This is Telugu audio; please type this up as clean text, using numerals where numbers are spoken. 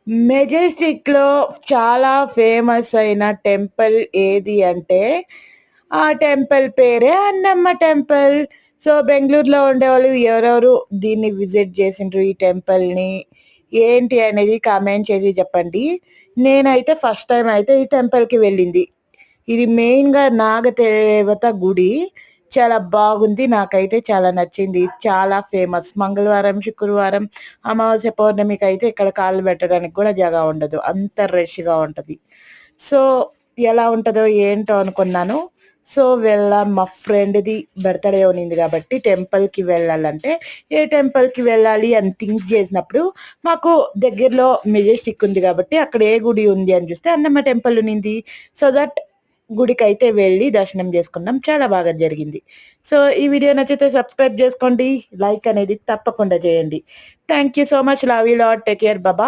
మెజెస్టిక్‌లో చాలా ఫేమస్ అయిన టెంపుల్ ఏది అంటే, ఆ టెంపుల్ పేరే అన్నమ్మ టెంపుల్. సో, బెంగుళూరులో ఉండేవాళ్ళు ఎవరెవరు దీన్ని విజిట్ చేసిండ్రు ఈ టెంపుల్‌ని, ఏంటి అనేది కామెంట్ చేసి చెప్పండి. నేనైతే ఫస్ట్ టైమ్ అయితే ఈ టెంపుల్‌కి వెళ్ళింది. ఇది మెయిన్‌గా నాగదేవత గుడి. చాలా బాగుంది. నాకైతే చాలా నచ్చింది. చాలా ఫేమస్. మంగళవారం, శుక్రవారం, అమావాస్య, పౌర్ణమికైతే ఇక్కడ కాళ్ళు పెట్టడానికి కూడా జగ ఉండదు. అంత రష్‌గా ఉంటది. సో, ఎలా ఉంటదో ఏంటో అనుకున్నాను. సో, వెళ్ళాం. మా ఫ్రెండ్‌ది బర్త్‌డే ఉన్నింది కాబట్టి టెంపుల్‌కి వెళ్ళాలంటే, ఏ టెంపుల్‌కి వెళ్ళాలి అని థింక్ చేసినప్పుడు, మాకు దగ్గరలో మెజెస్టిక్ ఉంది కాబట్టి అక్కడ ఏ గుడి ఉంది అని చూస్తే అన్నమ్మ టెంపుల్ ఉన్నింది. సో దట్ గుడికైతే వెళ్ళి దర్శనం చేసుకున్నాం. చాలా బాగా జరిగింది. సో, ఈ వీడియో నచ్చితే సబ్స్క్రైబ్ చేసుకోండి. లైక్ అనేది తప్పకుండా చేయండి. Thank you so much. Love you lot. Take care. Bye.